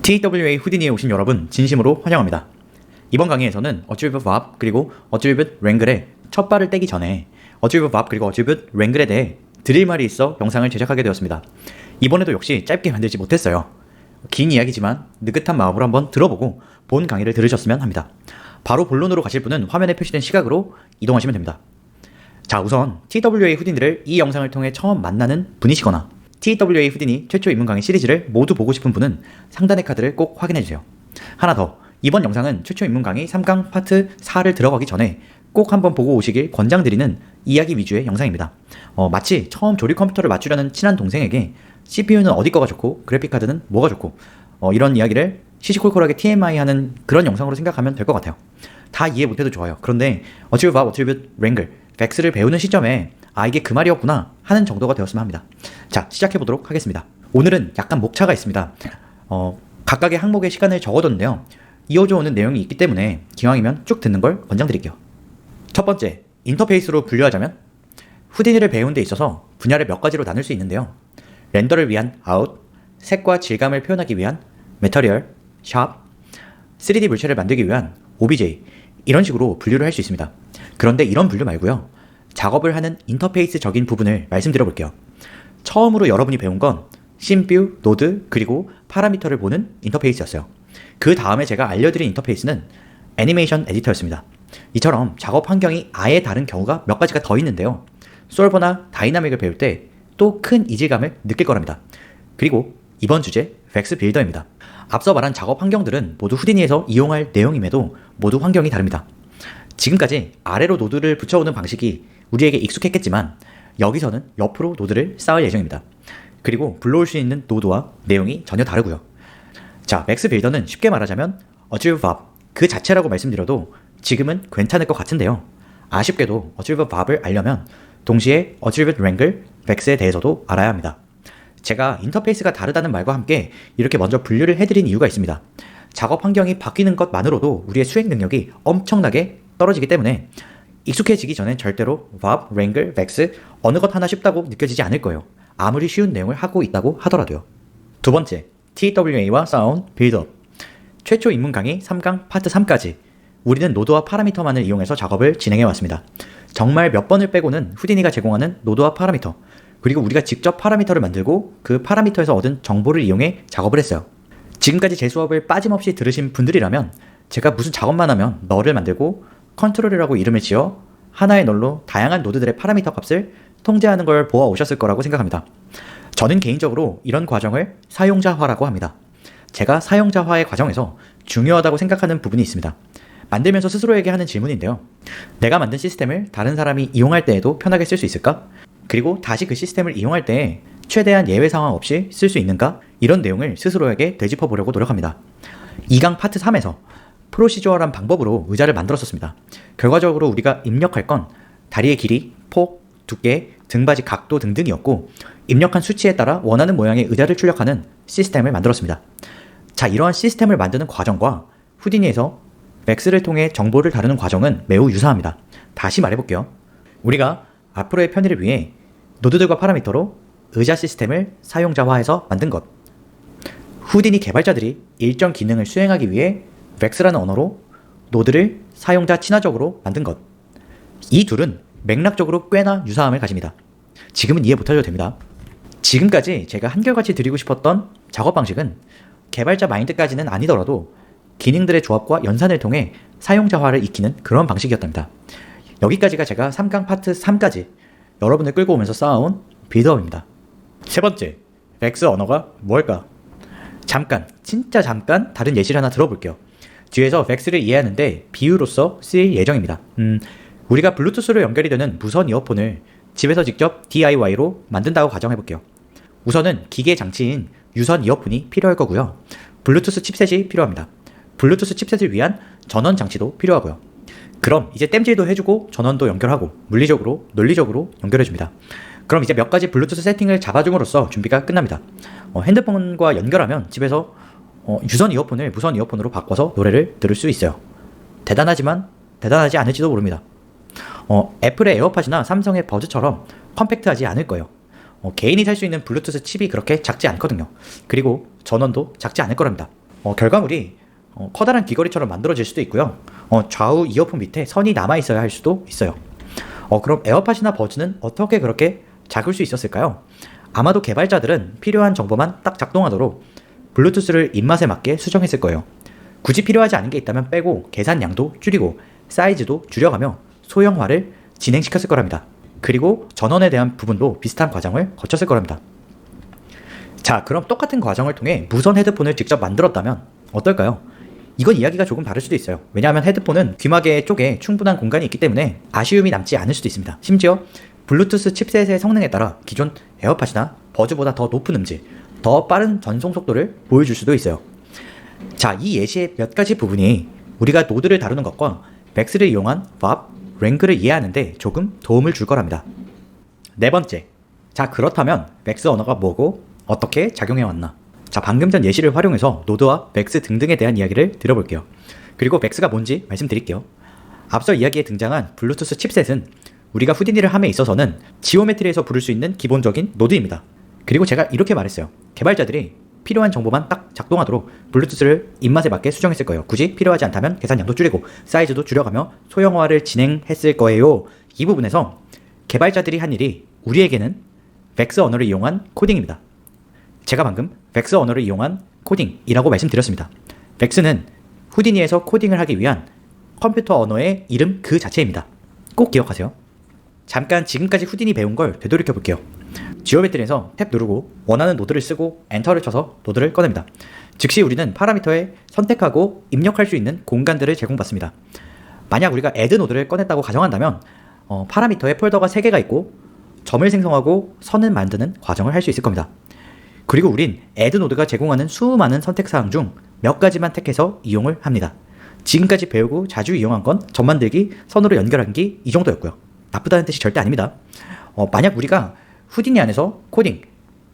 TWA 후디니에 오신 여러분 진심으로 환영합니다. 이번 강의에서는 어치비브 밥 그리고 어치비브 랭글의 첫 발을 떼기 전에 어치비브 밥 그리고 어치비브 랭글에 대해 드릴 말이 있어 영상을 제작하게 되었습니다. 이번에도 역시 짧게 만들지 못했어요. 긴 이야기지만 느긋한 마음으로 한번 들어보고 본 강의를 들으셨으면 합니다. 바로 본론으로 가실 분은 화면에 표시된 시각으로 이동하시면 됩니다. 자, 우선 TWA 후디니를 이 영상을 통해 처음 만나는 분이시거나 TWA 후디니 최초 입문 강의 시리즈를 모두 보고 싶은 분은 상단의 카드를 꼭 확인해주세요. 하나 더, 이번 영상은 최초 입문 강의 3강 파트 4를 들어가기 전에 꼭 한번 보고 오시길 권장드리는 이야기 위주의 영상입니다. 마치 처음 조립 컴퓨터를 맞추려는 친한 동생에게 CPU는 어디 거가 좋고 그래픽카드는 뭐가 좋고 이런 이야기를 시시콜콜하게 TMI 하는 그런 영상으로 생각하면 될 것 같아요. 다 이해 못해도 좋아요. 그런데 어치비브 밥, 어치비브 랭글, 벡스를 배우는 시점에 이게 그 말이었구나 하는 정도가 되었으면 합니다. 자, 시작해보도록 하겠습니다. 오늘은 약간 목차가 있습니다. 각각의 항목의 시간을 적어뒀는데요. 이어져 오는 내용이 있기 때문에 기왕이면 쭉 듣는 걸 권장드릴게요. 첫 번째, 인터페이스로 분류하자면 후디니를 배우는 데 있어서 분야를 몇 가지로 나눌 수 있는데요. 렌더를 위한 아웃, 색과 질감을 표현하기 위한 매터리얼, 샵, 3D 물체를 만들기 위한 OBJ, 이런 식으로 분류를 할 수 있습니다. 그런데 이런 분류 말고요, 작업을 하는 인터페이스적인 부분을 말씀드려 볼게요. 처음으로 여러분이 배운 건 씬뷰, 노드, 그리고 파라미터를 보는 인터페이스였어요. 그 다음에 제가 알려드린 인터페이스는 애니메이션 에디터였습니다. 이처럼 작업 환경이 아예 다른 경우가 몇 가지가 더 있는데요. 솔버나 다이나믹을 배울 때 또 큰 이질감을 느낄 거랍니다. 그리고 이번 주제, 벡스 빌더입니다. 앞서 말한 작업 환경들은 모두 후디니에서 이용할 내용임에도 모두 환경이 다릅니다. 지금까지 아래로 노드를 붙여오는 방식이 우리에게 익숙했겠지만 여기서는 옆으로 노드를 쌓을 예정입니다. 그리고 불러올 수 있는 노드와 내용이 전혀 다르고요. 자, 맥스 빌더는 쉽게 말하자면 어치비브 밥 그 자체라고 말씀드려도 지금은 괜찮을 것 같은데요. 아쉽게도 어치비브 밥을 알려면 동시에 어치비브 랭글, 벡스에 대해서도 알아야 합니다. 제가 인터페이스가 다르다는 말과 함께 이렇게 먼저 분류를 해드린 이유가 있습니다. 작업 환경이 바뀌는 것만으로도 우리의 수행 능력이 엄청나게 떨어지기 때문에 익숙해지기 전엔 절대로 밥, 랭글, 벡스 어느 것 하나 쉽다고 느껴지지 않을 거예요. 아무리 쉬운 내용을 하고 있다고 하더라도요. 두 번째, TWA와 싸운 빌드업. 최초 입문 강의 3강 파트 3까지 우리는 노드와 파라미터만을 이용해서 작업을 진행해 왔습니다. 정말 몇 번을 빼고는 후디니가 제공하는 노드와 파라미터, 그리고 우리가 직접 파라미터를 만들고 그 파라미터에서 얻은 정보를 이용해 작업을 했어요. 지금까지 제 수업을 빠짐없이 들으신 분들이라면 제가 무슨 작업만 하면 널을 만들고 컨트롤이라고 이름을 지어 하나의 널로 다양한 노드들의 파라미터 값을 통제하는 걸 보아 오셨을 거라고 생각합니다. 저는 개인적으로 이런 과정을 사용자화라고 합니다. 제가 사용자화의 과정에서 중요하다고 생각하는 부분이 있습니다. 만들면서 스스로에게 하는 질문인데요. 내가 만든 시스템을 다른 사람이 이용할 때에도 편하게 쓸 수 있을까? 그리고 다시 그 시스템을 이용할 때 최대한 예외 상황 없이 쓸 수 있는가? 이런 내용을 스스로에게 되짚어 보려고 노력합니다. 2강 파트 3에서 프로시저럴한 방법으로 의자를 만들었었습니다. 결과적으로 우리가 입력할 건 다리의 길이, 폭, 두께, 등받이 각도 등등이었고 입력한 수치에 따라 원하는 모양의 의자를 출력하는 시스템을 만들었습니다. 자, 이러한 시스템을 만드는 과정과 후디니에서 벡스를 통해 정보를 다루는 과정은 매우 유사합니다. 다시 말해볼게요. 우리가 앞으로의 편의를 위해 노드들과 파라미터로 의자 시스템을 사용자화해서 만든 것. 후디니 개발자들이 일정 기능을 수행하기 위해 벡스라는 언어로 노드를 사용자 친화적으로 만든 것. 이 둘은 맥락적으로 꽤나 유사함을 가집니다. 지금은 이해 못하셔도 됩니다. 지금까지 제가 한결같이 드리고 싶었던 작업 방식은 개발자 마인드까지는 아니더라도 기능들의 조합과 연산을 통해 사용자화를 익히는 그런 방식이었답니다. 여기까지가 제가 3강 파트 3까지 여러분을 끌고 오면서 쌓아온 빌드업입니다. 세 번째, 벡스 언어가 뭘까? 진짜 잠깐 다른 예시를 하나 들어볼게요. 뒤에서 벡스를 이해하는데 비유로서 쓰일 예정입니다. 우리가 블루투스로 연결이 되는 무선 이어폰을 집에서 직접 DIY로 만든다고 가정해볼게요. 우선은 기계 장치인 유선 이어폰이 필요할 거고요. 블루투스 칩셋이 필요합니다. 블루투스 칩셋을 위한 전원 장치도 필요하고요. 그럼 이제 땜질도 해주고 전원도 연결하고 물리적으로, 논리적으로 연결해줍니다. 그럼 이제 몇 가지 블루투스 세팅을 잡아줌으로써 준비가 끝납니다. 핸드폰과 연결하면 집에서 유선 이어폰을 무선 이어폰으로 바꿔서 노래를 들을 수 있어요. 대단하지만 대단하지 않을지도 모릅니다. 애플의 에어팟이나 삼성의 버즈처럼 컴팩트하지 않을 거예요. 개인이 살 수 있는 블루투스 칩이 그렇게 작지 않거든요. 그리고 전원도 작지 않을 거랍니다. 결과물이 커다란 귀걸이처럼 만들어질 수도 있고요. 좌우 이어폰 밑에 선이 남아있어야 할 수도 있어요. 그럼 에어팟이나 버즈는 어떻게 그렇게 작을 수 있었을까요? 아마도 개발자들은 필요한 정보만 딱 작동하도록 블루투스를 입맛에 맞게 수정했을 거예요. 굳이 필요하지 않은 게 있다면 빼고 계산량도 줄이고 사이즈도 줄여가며 소형화를 진행시켰을 거랍니다. 그리고 전원에 대한 부분도 비슷한 과정을 거쳤을 거랍니다. 자, 그럼 똑같은 과정을 통해 무선 헤드폰을 직접 만들었다면 어떨까요? 이건 이야기가 조금 다를 수도 있어요. 왜냐하면 헤드폰은 귀마개 쪽에 충분한 공간이 있기 때문에 아쉬움이 남지 않을 수도 있습니다. 심지어 블루투스 칩셋의 성능에 따라 기존 에어팟이나 버즈보다 더 높은 음질, 더 빠른 전송 속도를 보여줄 수도 있어요. 자, 이 예시의 몇 가지 부분이 우리가 노드를 다루는 것과 맥스를 이용한 VAP, 랭글을 이해하는데 조금 도움을 줄 거랍니다. 네 번째, 자 그렇다면 맥스 언어가 뭐고 어떻게 작용해왔나? 자, 방금 전 예시를 활용해서 노드와 맥스 등등에 대한 이야기를 들어볼게요. 그리고 맥스가 뭔지 말씀드릴게요. 앞서 이야기에 등장한 블루투스 칩셋은 우리가 후디니를 함에 있어서는 지오메트리에서 부를 수 있는 기본적인 노드입니다. 그리고 제가 이렇게 말했어요. 개발자들이 필요한 정보만 딱 작동하도록 블루투스를 입맛에 맞게 수정했을 거예요. 굳이 필요하지 않다면 계산량도 줄이고 사이즈도 줄여가며 소형화를 진행했을 거예요. 이 부분에서 개발자들이 한 일이 우리에게는 맥스 언어를 이용한 코딩입니다. 제가 방금 맥스 언어를 이용한 코딩이라고 말씀드렸습니다. 맥스는 후디니에서 코딩을 하기 위한 컴퓨터 언어의 이름 그 자체입니다. 꼭 기억하세요. 잠깐 지금까지 후디니 배운 걸 되돌이켜 볼게요. 지오메트리에서 탭 누르고 원하는 노드를 쓰고 엔터를 쳐서 노드를 꺼냅니다. 즉시 우리는 파라미터에 선택하고 입력할 수 있는 공간들을 제공받습니다. 만약 우리가 add 노드를 꺼냈다고 가정한다면 파라미터에 폴더가 3개가 있고 점을 생성하고 선을 만드는 과정을 할 수 있을 겁니다. 그리고 우린 add 노드가 제공하는 수많은 선택사항 중 몇 가지만 택해서 이용을 합니다. 지금까지 배우고 자주 이용한 건 점 만들기, 선으로 연결하기 이 정도였고요. 나쁘다는 뜻이 절대 아닙니다. 만약 우리가 후디니 안에서 코딩,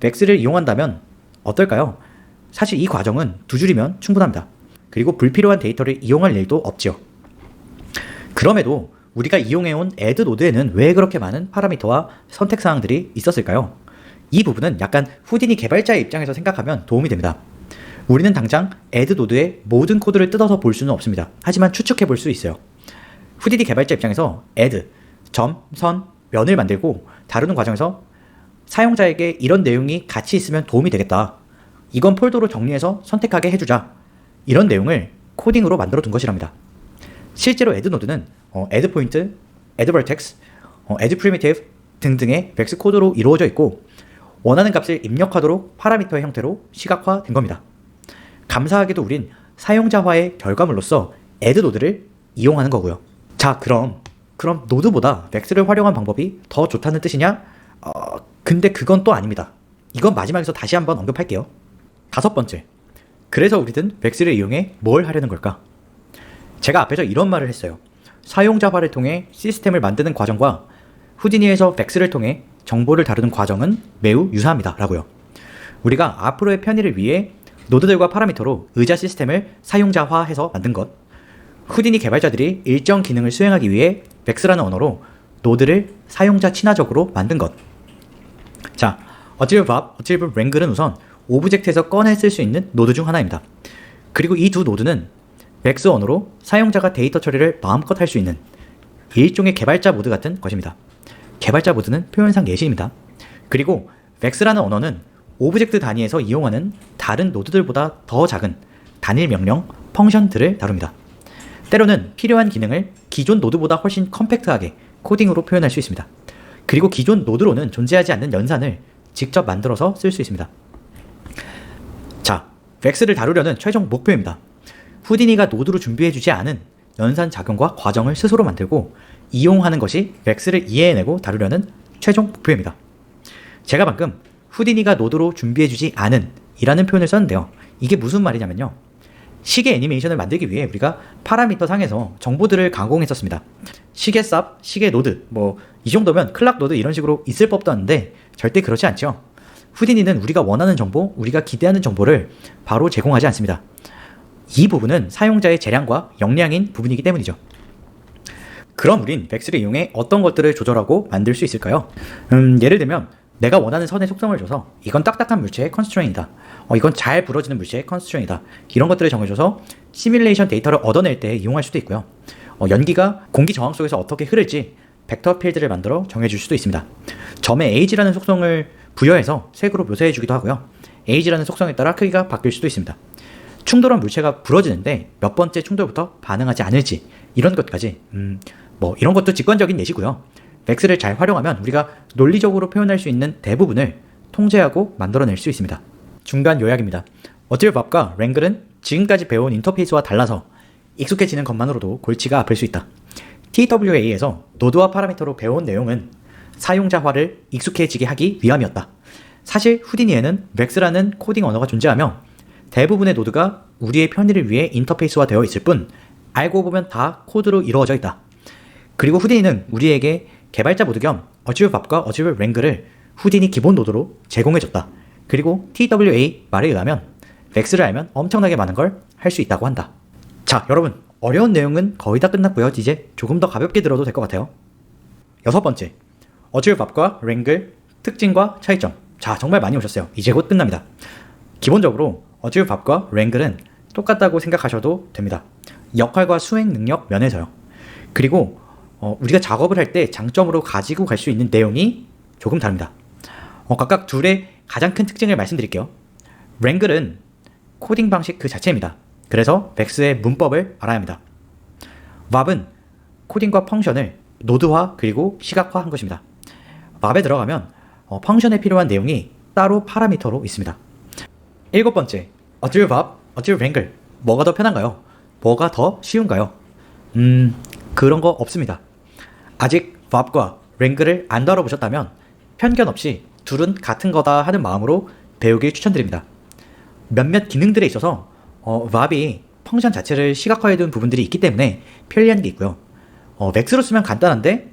맥스를 이용한다면 어떨까요? 사실 이 과정은 2줄이면 충분합니다. 그리고 불필요한 데이터를 이용할 일도 없죠. 그럼에도 우리가 이용해온 add 노드에는 왜 그렇게 많은 파라미터와 선택사항들이 있었을까요? 이 부분은 약간 후디니 개발자의 입장에서 생각하면 도움이 됩니다. 우리는 당장 add 노드의 모든 코드를 뜯어서 볼 수는 없습니다. 하지만 추측해 볼 수 있어요. 후디니 개발자 입장에서 add, 점, 선, 면을 만들고 다루는 과정에서 사용자에게 이런 내용이 같이 있으면 도움이 되겠다. 이건 폴더로 정리해서 선택하게 해주자. 이런 내용을 코딩으로 만들어 둔 것이랍니다. 실제로 add 노드는 add point, add vertex, add primitive 등등의 맥스 코드로 이루어져 있고 원하는 값을 입력하도록 파라미터의 형태로 시각화된 겁니다. 감사하게도 우린 사용자화의 결과물로서 add 노드를 이용하는 거고요. 자, 그럼 노드보다 맥스를 활용한 방법이 더 좋다는 뜻이냐? 근데 그건 또 아닙니다. 이건 마지막에서 다시 한번 언급할게요. 5번째, 그래서 우리는 맥스를 이용해 뭘 하려는 걸까? 제가 앞에서 이런 말을 했어요. 사용자화를 통해 시스템을 만드는 과정과 후디니에서 맥스를 통해 정보를 다루는 과정은 매우 유사합니다 라고요. 우리가 앞으로의 편의를 위해 노드들과 파라미터로 의자 시스템을 사용자화해서 만든 것, 후디니 개발자들이 일정 기능을 수행하기 위해 맥스라는 언어로 노드를 사용자 친화적으로 만든 것. 자, 어치리브 랭글은 우선 오브젝트에서 꺼내 쓸 수 있는 노드 중 하나입니다. 그리고 이 두 노드는 맥스 언어로 사용자가 데이터 처리를 마음껏 할 수 있는 일종의 개발자 모드 같은 것입니다. 개발자 모드는 표현상 예시입니다. 그리고 맥스라는 언어는 오브젝트 단위에서 이용하는 다른 노드들보다 더 작은 단일 명령, 펑션들을 다룹니다. 때로는 필요한 기능을 기존 노드보다 훨씬 컴팩트하게 코딩으로 표현할 수 있습니다. 그리고 기존 노드로는 존재하지 않는 연산을 직접 만들어서 쓸 수 있습니다. 자, 맥스를 다루려는 최종 목표입니다. 후디니가 노드로 준비해주지 않은 연산 작용과 과정을 스스로 만들고 이용하는 것이 맥스를 이해해내고 다루려는 최종 목표입니다. 제가 방금 후디니가 노드로 준비해주지 않은 이라는 표현을 썼는데요. 이게 무슨 말이냐면요. 시계 애니메이션을 만들기 위해 우리가 파라미터 상에서 정보들을 가공했었습니다. 시계 쌉, 시계 노드, 이 정도면 클락 노드 이런 식으로 있을 법도 한데 절대 그렇지 않죠. 후디니는 우리가 원하는 정보, 우리가 기대하는 정보를 바로 제공하지 않습니다. 이 부분은 사용자의 재량과 역량인 부분이기 때문이죠. 그럼 우린 맥스를 이용해 어떤 것들을 조절하고 만들 수 있을까요? 예를 들면 내가 원하는 선의 속성을 줘서 이건 딱딱한 물체의 컨스트레인이다. 이건 잘 부러지는 물체의 컨스트레인이다. 이런 것들을 정해줘서 시뮬레이션 데이터를 얻어낼 때 이용할 수도 있고요. 연기가 공기 저항 속에서 어떻게 흐를지 벡터 필드를 만들어 정해줄 수도 있습니다. 점에 Ag라는 속성을 부여해서 색으로 묘사해주기도 하고요. Ag라는 속성에 따라 크기가 바뀔 수도 있습니다. 충돌한 물체가 부러지는데 몇 번째 충돌부터 반응하지 않을지 이런 것까지 이런 것도 직관적인 예시고요. 벡스를 잘 활용하면 우리가 논리적으로 표현할 수 있는 대부분을 통제하고 만들어낼 수 있습니다. 중간 요약입니다. 어질밥과 랭글은 지금까지 배운 인터페이스와 달라서 익숙해지는 것만으로도 골치가 아플 수 있다. TWA에서 노드와 파라미터로 배운 내용은 사용자화를 익숙해지게 하기 위함이었다. 사실 후디니에는 벡스라는 코딩 언어가 존재하며 대부분의 노드가 우리의 편의를 위해 인터페이스화 되어 있을 뿐 알고 보면 다 코드로 이루어져 있다. 그리고 후디니는 우리에게 개발자 모드 겸 어질밥과 어질밥 랭글을 후디니 기본 노드로 제공해줬다. 그리고 TWA 말에 의하면 벡스를 알면 엄청나게 많은 걸 할 수 있다고 한다. 자, 여러분, 어려운 내용은 거의 다 끝났고요. 이제 조금 더 가볍게 들어도 될 것 같아요. 6번째, 어질밥과 랭글 특징과 차이점. 자, 정말 많이 오셨어요. 이제 곧 끝납니다. 기본적으로 어질밥과 랭글은 똑같다고 생각하셔도 됩니다. 역할과 수행 능력 면에서요. 그리고 우리가 작업을 할 때 장점으로 가지고 갈 수 있는 내용이 조금 다릅니다. 각각 둘의 가장 큰 특징을 말씀드릴게요. 랭글은 코딩 방식 그 자체입니다. 그래서 벡스의 문법을 알아야 합니다. 왑은 코딩과 펑션을 노드화 그리고 시각화한 것입니다. 왑에 들어가면 펑션에 필요한 내용이 따로 파라미터로 있습니다. 7번째, 어질밥, 어질랭글. 뭐가 더 편한가요? 뭐가 더 쉬운가요? 그런 거 없습니다. 아직 왑과 랭글을 안 다뤄보셨다면 편견 없이 둘은 같은 거다 하는 마음으로 배우길 추천드립니다. 몇몇 기능들에 있어서 왑이 펑션 자체를 시각화해둔 부분들이 있기 때문에 편리한 게 있고요. 벡스로 쓰면 간단한데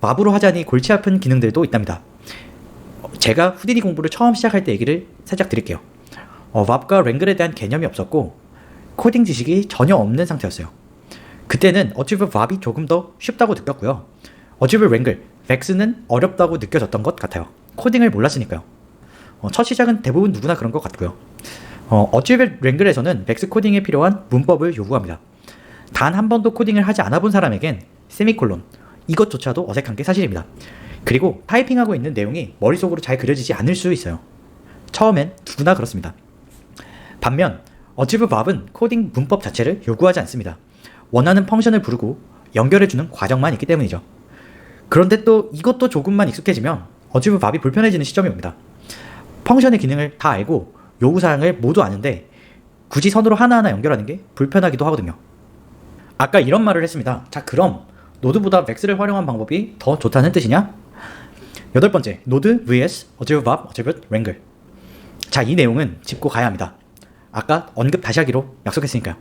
왑으로 하자니 골치 아픈 기능들도 있답니다. 제가 후디니 공부를 처음 시작할 때 얘기를 살짝 드릴게요. 왑과 랭글에 대한 개념이 없었고 코딩 지식이 전혀 없는 상태였어요. 그때는 어치블 왑이 조금 더 쉽다고 느꼈고요. 어치블 랭글, 벡스는 어렵다고 느껴졌던 것 같아요. 코딩을 몰랐으니까요. 첫 시작은 대부분 누구나 그런 것 같고요. 어치블 랭글에서는 벡스 코딩에 필요한 문법을 요구합니다. 단 한 번도 코딩을 하지 않아 본 사람에겐 세미콜론, 이것조차도 어색한 게 사실입니다. 그리고 타이핑하고 있는 내용이 머릿속으로 잘 그려지지 않을 수 있어요. 처음엔 누구나 그렇습니다. 반면 어치블 왑은 코딩 문법 자체를 요구하지 않습니다. 원하는 펑션을 부르고 연결해주는 과정만 있기 때문이죠. 그런데 또 이것도 조금만 익숙해지면 어치블 왑이 불편해지는 시점이 옵니다. 펑션의 기능을 다 알고 요구사항을 모두 아는데 굳이 선으로 하나하나 연결하는 게 불편하기도 하거든요. 아까 이런 말을 했습니다. 자, 그럼 노드보다 벡스를 활용한 방법이 더 좋다는 뜻이냐? 8번째, 노드 vs 어질밥, 어질밥, 랭글. 자, 이 내용은 짚고 가야 합니다. 아까 언급 다시 하기로 약속했으니까요.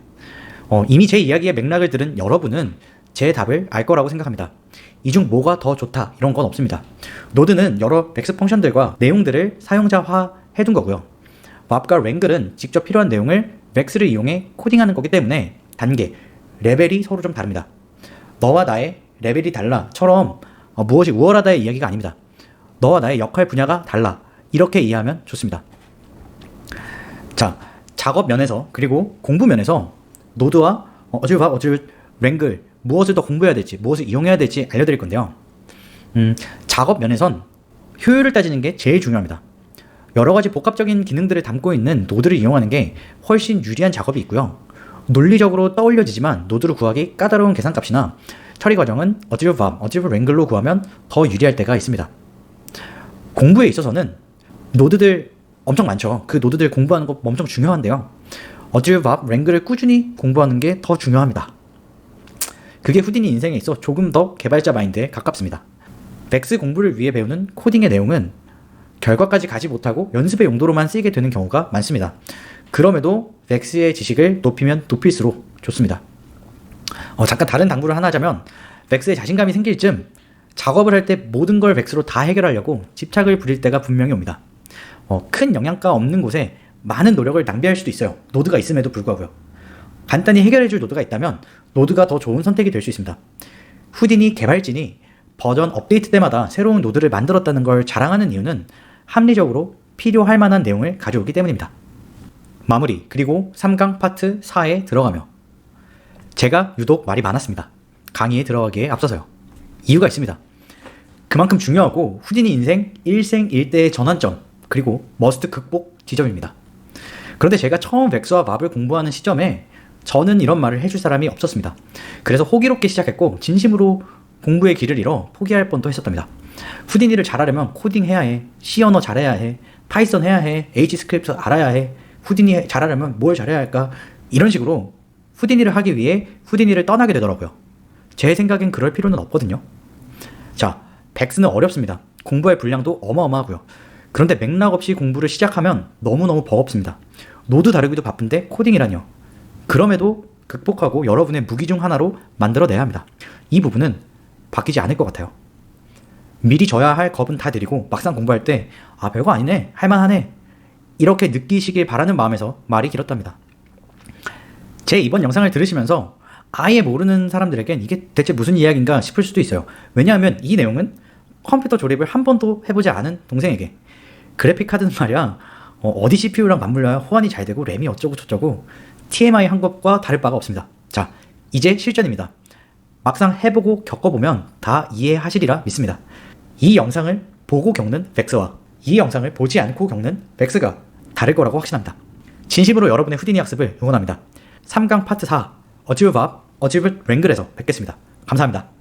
이미 제 이야기의 맥락을 들은 여러분은 제 답을 알 거라고 생각합니다. 이 중 뭐가 더 좋다 이런 건 없습니다. 노드는 여러 벡스 펑션들과 내용들을 사용자화 해둔 거고요. 왑과 랭글은 직접 필요한 내용을 벡스를 이용해 코딩하는 거기 때문에 단계, 레벨이 서로 좀 다릅니다. 너와 나의 레벨이 달라처럼 무엇이 우월하다의 이야기가 아닙니다. 너와 나의 역할 분야가 달라 이렇게 이해하면 좋습니다. 자, 작업 면에서 그리고 공부 면에서 노드와 어질밥, 어질밥, 랭글 무엇을 더 공부해야 될지 무엇을 이용해야 될지 알려드릴 건데요. 작업 면에선 효율을 따지는 게 제일 중요합니다. 여러 가지 복합적인 기능들을 담고 있는 노드를 이용하는 게 훨씬 유리한 작업이 있고요. 논리적으로 떠올려지지만 노드로 구하기 까다로운 계산값이나 처리 과정은 어질밥, 어질밥 랭글로 구하면 더 유리할 때가 있습니다. 공부에 있어서는 노드들 엄청 많죠. 그 노드들 공부하는 거 엄청 중요한데요. 어질밥, 랭글을 꾸준히 공부하는 게 더 중요합니다. 그게 후디니 인생에 있어 조금 더 개발자 마인드에 가깝습니다. 벡스 공부를 위해 배우는 코딩의 내용은 결과까지 가지 못하고 연습의 용도로만 쓰이게 되는 경우가 많습니다. 그럼에도 벡스의 지식을 높이면 높일수록 좋습니다. 잠깐 다른 당부를 하나 하자면 벡스에 자신감이 생길 쯤 작업을 할 때 모든 걸 벡스로 다 해결하려고 집착을 부릴 때가 분명히 옵니다. 큰 영양가 없는 곳에 많은 노력을 낭비할 수도 있어요. 노드가 있음에도 불구하고요. 간단히 해결해줄 노드가 있다면 노드가 더 좋은 선택이 될 수 있습니다. 후디니 개발진이 버전 업데이트 때마다 새로운 노드를 만들었다는 걸 자랑하는 이유는 합리적으로 필요할 만한 내용을 가져오기 때문입니다. 마무리, 그리고 3강 파트 4에 들어가며 제가 유독 말이 많았습니다. 강의에 들어가기에 앞서서요. 이유가 있습니다. 그만큼 중요하고 후디니 인생 일생일대의 전환점, 그리고 머스트 극복 지점입니다. 그런데 제가 처음 벡스와 맙을 공부하는 시점에 저는 이런 말을 해줄 사람이 없었습니다. 그래서 호기롭게 시작했고 진심으로 공부의 길을 잃어 포기할 뻔도 했었답니다. 후디니를 잘하려면 코딩 해야 해, C 언어 잘해야 해, 파이썬 해야 해, H 스크립트 알아야 해, 후디니 잘하려면 뭘 잘해야 할까, 이런 식으로 후디니를 하기 위해 후디니를 떠나게 되더라고요. 제 생각엔 그럴 필요는 없거든요. 자, 벡스는 어렵습니다. 공부할 분량도 어마어마하고요. 그런데 맥락 없이 공부를 시작하면 너무너무 버겁습니다. 노드 다루기도 바쁜데 코딩이라뇨. 그럼에도 극복하고 여러분의 무기 중 하나로 만들어내야 합니다. 이 부분은 바뀌지 않을 것 같아요. 미리 져야 할 겁은 다 드리고 막상 공부할 때 별거 아니네, 할만하네, 이렇게 느끼시길 바라는 마음에서 말이 길었답니다. 제 이번 영상을 들으시면서 아예 모르는 사람들에겐 이게 대체 무슨 이야기인가 싶을 수도 있어요. 왜냐하면 이 내용은 컴퓨터 조립을 한 번도 해보지 않은 동생에게 그래픽카드는 말이야 어디 CPU랑 맞물려야 호환이 잘 되고 램이 어쩌고 저쩌고 TMI 한 것과 다를 바가 없습니다. 자, 이제 실전입니다. 막상 해보고 겪어보면 다 이해하시리라 믿습니다. 이 영상을 보고 겪는 벡스와 이 영상을 보지 않고 겪는 벡스가 다를 거라고 확신합니다. 진심으로 여러분의 후디니 학습을 응원합니다. 3강 파트 4 어치브 밥, 어치브 랭글에서 뵙겠습니다. 감사합니다.